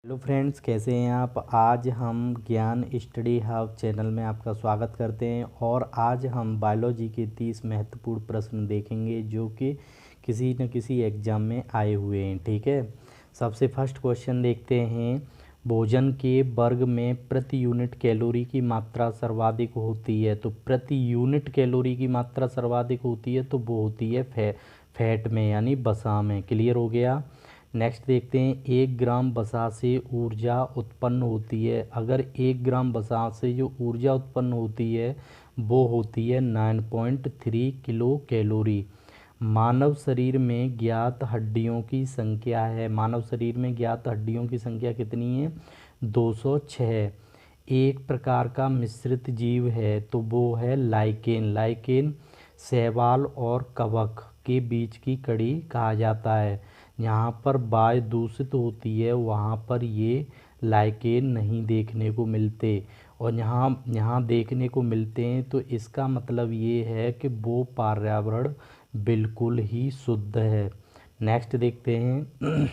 Hello friends, कैसे हैं आप। आज हम ज्ञान स्टडी हब चैनल में आपका स्वागत करते हैं और आज हम बायोलॉजी के 30 महत्वपूर्ण प्रश्न देखेंगे जो कि किसी न किसी एग्ज़ाम में आए हुए हैं। ठीक है, सबसे फर्स्ट क्वेश्चन देखते हैं। भोजन के वर्ग में प्रति यूनिट कैलोरी की मात्रा सर्वाधिक होती है, तो प्रति यूनिट कैलोरी की मात्रा सर्वाधिक होती है तो वो होती है फैट में यानी वसा में। क्लियर हो गया। नेक्स्ट देखते हैं, 1 ग्राम वसा से ऊर्जा उत्पन्न होती है। अगर 1 ग्राम वसा से जो ऊर्जा उत्पन्न होती है वो होती है 9.3 किलो कैलोरी। मानव शरीर में ज्ञात हड्डियों की संख्या है। मानव शरीर में ज्ञात हड्डियों की संख्या कितनी है? 206। एक प्रकार का मिश्रित जीव है तो वो है लाइकेन। लाइकेन शैवाल और कवक के बीच की कड़ी कहा जाता है। यहाँ पर वायु दूषित होती है वहाँ पर ये लाइकेन नहीं देखने को मिलते, और यहाँ देखने को मिलते हैं तो इसका मतलब ये है कि वो पर्यावरण बिल्कुल ही शुद्ध है। नेक्स्ट देखते हैं।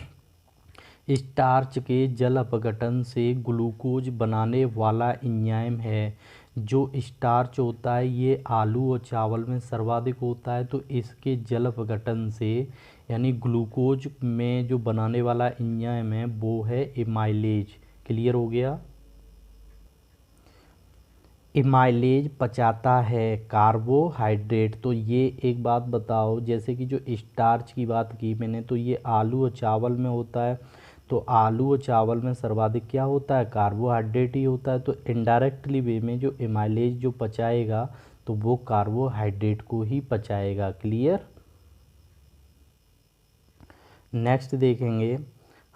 स्टार्च के जल अपघटन से ग्लूकोज बनाने वाला एंजाइम है। जो स्टार्च होता है ये आलू और चावल में सर्वाधिक होता है, तो इसके जल अपघटन से यानी ग्लूकोज में जो बनाने वाला एंजाइम है वो है एमाइलेज। क्लियर हो गया। एमाइलेज पचाता है कार्बोहाइड्रेट। तो ये एक बात बताओ, जैसे कि जो स्टार्च की बात की मैंने तो ये आलू और चावल में होता है, तो आलू और चावल में सर्वाधिक क्या होता है? कार्बोहाइड्रेट ही होता है। तो इनडायरेक्टली वे में जो एमाइलेज जो पचाएगा तो वो कार्बोहाइड्रेट को ही पचाएगा। क्लियर। नेक्स्ट देखेंगे,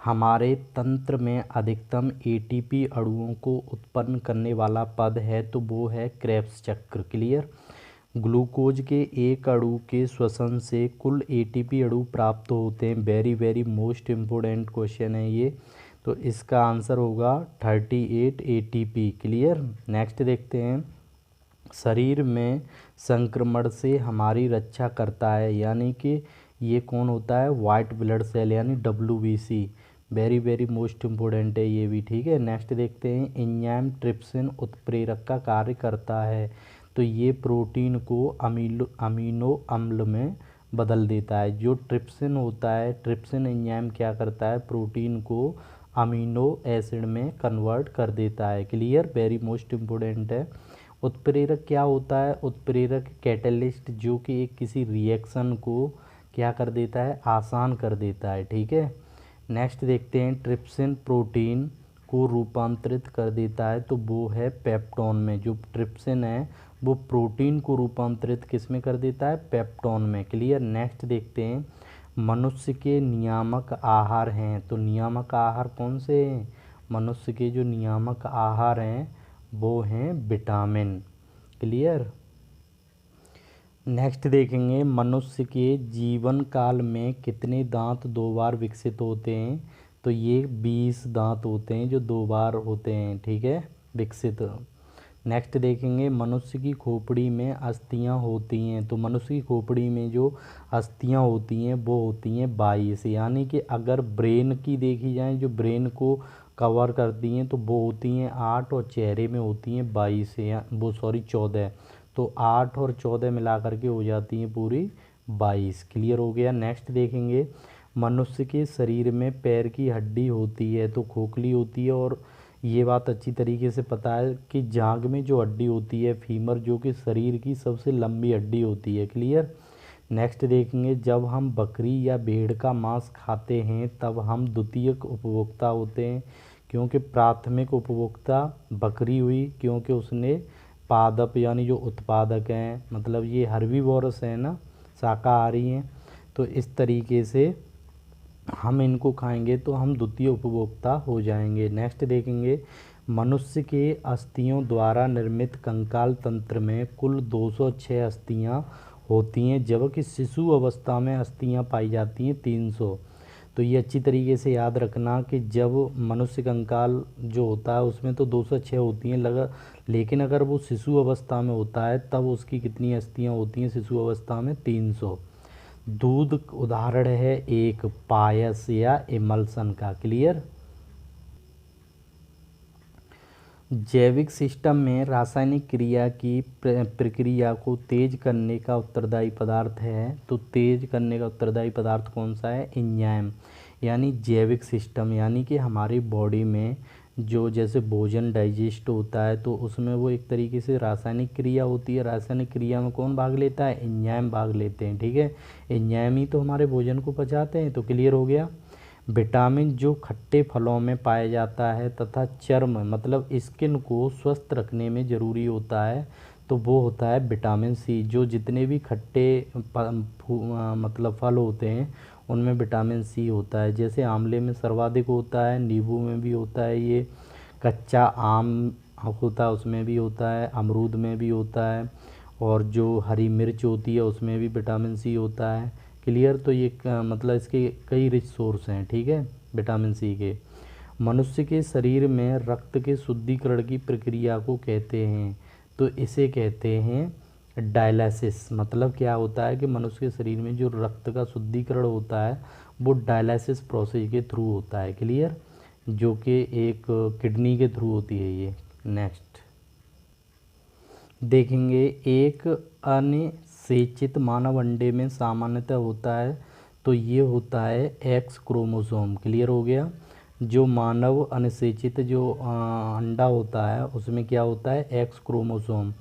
हमारे तंत्र में अधिकतम एटीपी अणुओं को उत्पन्न करने वाला पद है तो वो है क्रेब्स चक्र। क्लियर। ग्लूकोज के एक अणु के श्वसन से कुल एटीपी अणु प्राप्त होते हैं। Very very most important question है ये, तो इसका आंसर होगा 38 एटीपी। क्लियर। नेक्स्ट देखते हैं, शरीर में संक्रमण से हमारी रक्षा करता है, यानी कि ये कौन होता है? वाइट ब्लड सेल यानी WBC। Very very most important है ये भी। ठीक है। नेक्स्ट देखते हैं, एंजाइम ट्रिप्सिन उत्प्रेरक का कार्य करता है, तो ये प्रोटीन को अमीनो अम्ल में बदल देता है। जो ट्रिप्सिन होता है, ट्रिप्सिन एंजाइम क्या करता है? प्रोटीन को अमीनो एसिड में कन्वर्ट कर देता है। क्लियर। वेरी मोस्ट इम्पोर्टेंट है। उत्प्रेरक क्या होता है? उत्प्रेरक कैटलिस्ट जो कि एक किसी रिएक्शन को क्या कर देता है? आसान कर देता है। ठीक है। नेक्स्ट देखते हैं, ट्रिप्सिन प्रोटीन को रूपांतरित कर देता है तो वो है पेप्टोन में। जो ट्रिप्सिन है वो प्रोटीन को रूपांतरित किस में कर देता है? पेप्टोन में। क्लियर। नेक्स्ट देखते हैं, मनुष्य के नियामक आहार हैं, तो नियामक आहार कौन से हैं? मनुष्य के जो नियामक आहार हैं वो हैं विटामिन। क्लियर। नेक्स्ट देखेंगे, मनुष्य के जीवन काल में कितने दांत 2 बार विकसित होते हैं? तो ये 20 दांत होते हैं जो 2 बार होते हैं। ठीक है, विकसित। नेक्स्ट देखेंगे, मनुष्य की खोपड़ी में अस्थियां होती हैं, तो मनुष्य की खोपड़ी में जो अस्थियां होती हैं वो होती हैं 22। यानी कि अगर ब्रेन की देखी जाए, जो ब्रेन को कवर करती हैं तो वो होती हैं 8 और चेहरे में होती हैं 22 या वो 14। तो 8 और 14 मिला करके हो जाती हैं पूरी 22। क्लियर हो गया। नेक्स्ट देखेंगे, मनुष्य के शरीर में पैर की हड्डी होती है तो खोखली होती है, और ये बात अच्छी तरीके से पता है कि जांघ में जो हड्डी होती है फीमर, जो कि शरीर की सबसे लंबी हड्डी होती है। क्लियर। नेक्स्ट देखेंगे, जब हम बकरी या भेड़ का मांस खाते हैं तब हम द्वितीयक उपभोक्ता होते हैं, क्योंकि प्राथमिक उपभोक्ता बकरी हुई क्योंकि उसने पादप यानी जो उत्पादक हैं, मतलब ये हर्बीवोरस है ना, शाकाहारी हैं, तो इस तरीके से हम इनको खाएंगे तो हम द्वितीय उपभोक्ता हो जाएंगे। नेक्स्ट देखेंगे, मनुष्य के अस्थियों द्वारा निर्मित कंकाल तंत्र में कुल 206 अस्थियां होती हैं, जबकि शिशु अवस्था में अस्थियां पाई जाती हैं 300। तो ये अच्छी तरीके से याद रखना कि जब मनुष्य कंकाल जो होता है उसमें तो 206 होती हैं, लेकिन अगर वो शिशु अवस्था में होता है तब उसकी कितनी अस्थियां होती हैं? शिशु अवस्था में 300। दूध उदाहरण है एक पायस या इमल्सन का। क्लियर। जैविक सिस्टम में रासायनिक क्रिया की प्रक्रिया को तेज करने का उत्तरदायी पदार्थ है। तो तेज करने का उत्तरदायी पदार्थ कौन सा है? एंजाइम। यानी जैविक सिस्टम यानी कि हमारी बॉडी में जो जैसे भोजन डाइजेस्ट होता है तो उसमें वो एक तरीके से रासायनिक क्रिया होती है। रासायनिक क्रिया में कौन भाग लेता है? एंजाइम भाग लेते हैं। ठीक है, एंजाइम ही तो हमारे भोजन को पचाते हैं। तो क्लियर हो गया। विटामिन जो खट्टे फलों में पाया जाता है तथा चर्म मतलब स्किन को स्वस्थ रखने में ज़रूरी होता है, तो वो होता है विटामिन सी। जो जितने भी खट्टे मतलब फल होते हैं उनमें विटामिन सी होता है। जैसे आंवले में सर्वाधिक होता है, नींबू में भी होता है, ये कच्चा आम होता है उसमें भी होता है, अमरूद में भी होता है, और जो हरी मिर्च होती है उसमें भी विटामिन सी होता है। क्लियर। तो ये मतलब इसके कई रिच सोर्स हैं। ठीक है, विटामिन सी के। मनुष्य के शरीर में रक्त के शुद्धिकरण की प्रक्रिया को कहते हैं, तो इसे कहते हैं डायलिसिस। मतलब क्या होता है कि मनुष्य के शरीर में जो रक्त का शुद्धिकरण होता है वो डायलिसिस प्रोसेस के थ्रू होता है। क्लियर, जो कि एक किडनी के थ्रू होती है ये। नेक्स्ट देखेंगे, एक अनिषेचित मानव अंडे में सामान्यतः होता है, तो ये होता है एक्स क्रोमोसोम। क्लियर हो गया। जो मानव अनिषेचित जो अंडा होता है उसमें क्या होता है? X chromosome.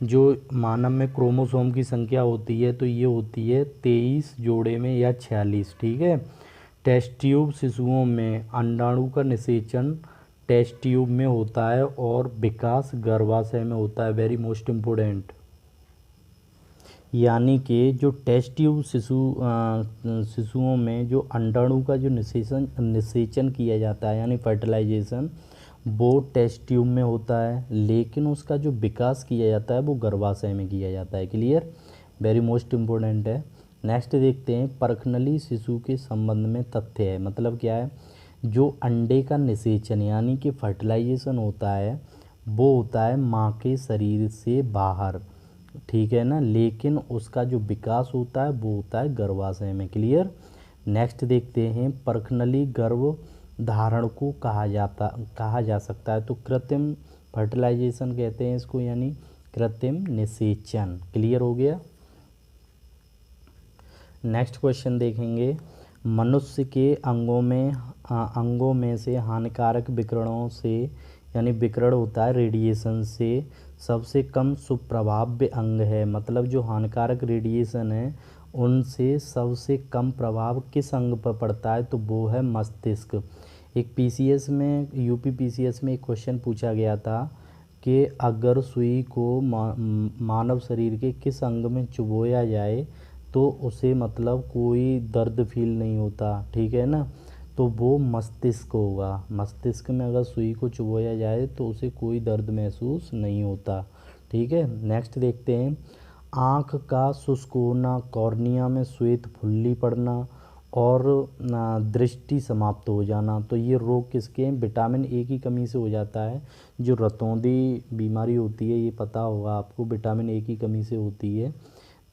जो मानव में क्रोमोसोम की संख्या होती है तो ये होती है 23 जोड़े में या 46। ठीक है। टेस्ट ट्यूब शिशुओं में अंडाणु का निषेचन टेस्ट ट्यूब में होता है और विकास गर्भाशय में होता है। Very most important. यानी कि जो टेस्ट ट्यूब शिशुओं में जो अंडाणु का जो निषेचन किया जाता है यानी फर्टिलाइजेशन, वो टेस्ट ट्यूब में होता है, लेकिन उसका जो विकास किया जाता है वो गर्भाशय में किया जाता है। क्लियर, वेरी मोस्ट इम्पोर्टेंट है। नेक्स्ट देखते हैं, परखनली शिशु के संबंध में तथ्य है। मतलब क्या है? जो अंडे का निषेचन यानी कि फर्टिलाइजेशन होता है वो होता है माँ के शरीर से बाहर। ठीक है ना, लेकिन उसका जो विकास होता है वो होता है गर्भाशय में। क्लियर। नेक्स्ट देखते हैं, परखनली गर्भ धारण को कहा जा सकता है, तो कृत्रिम फर्टिलाइजेशन कहते हैं इसको, यानी कृत्रिम निषेचन। क्लियर हो गया। नेक्स्ट क्वेश्चन देखेंगे, मनुष्य के अंगों में से हानिकारक विकिरणों से यानी विकिरण होता है रेडिएशन से सबसे कम सुप्रभाव्य अंग है। मतलब जो हानिकारक रेडिएशन है उनसे सबसे कम प्रभाव किस अंग पर पड़ता है? तो वो है मस्तिष्क। एक पीसीएस में यूपी पीसीएस में एक क्वेश्चन पूछा गया था कि अगर सुई को मानव शरीर के किस अंग में चुभोया जाए तो उसे मतलब कोई दर्द फील नहीं होता। ठीक है ना, तो वो मस्तिष्क होगा। मस्तिष्क में अगर सुई को चुभोया जाए तो उसे कोई दर्द महसूस नहीं होता। ठीक है। नेक्स्ट देखते हैं, आँख का शुष्क होना, कॉर्निया में श्वेत फुल्ली पड़ना और दृष्टि समाप्त हो जाना, तो ये रोग किसके हैं? विटामिन ए की कमी से हो जाता है। जो रतौंधी बीमारी होती है ये पता होगा आपको, विटामिन ए की कमी से होती है।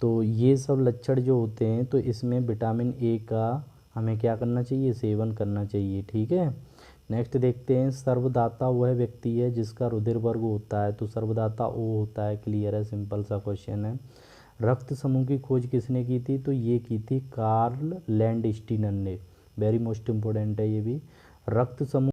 तो ये सब लक्षण जो होते हैं तो इसमें विटामिन ए का हमें क्या करना चाहिए? सेवन करना चाहिए। ठीक है। नेक्स्ट देखते हैं, सर्वदाता वह व्यक्ति है जिसका रुधिर वर्ग होता है, तो सर्वदाता ओ होता है। क्लियर है, सिंपल सा क्वेश्चन है। रक्त समूह की खोज किसने की थी? तो ये की थी कार्ल लैंडस्टीनर ने। वेरी मोस्ट इम्पोर्टेंट है ये भी। रक्त समूह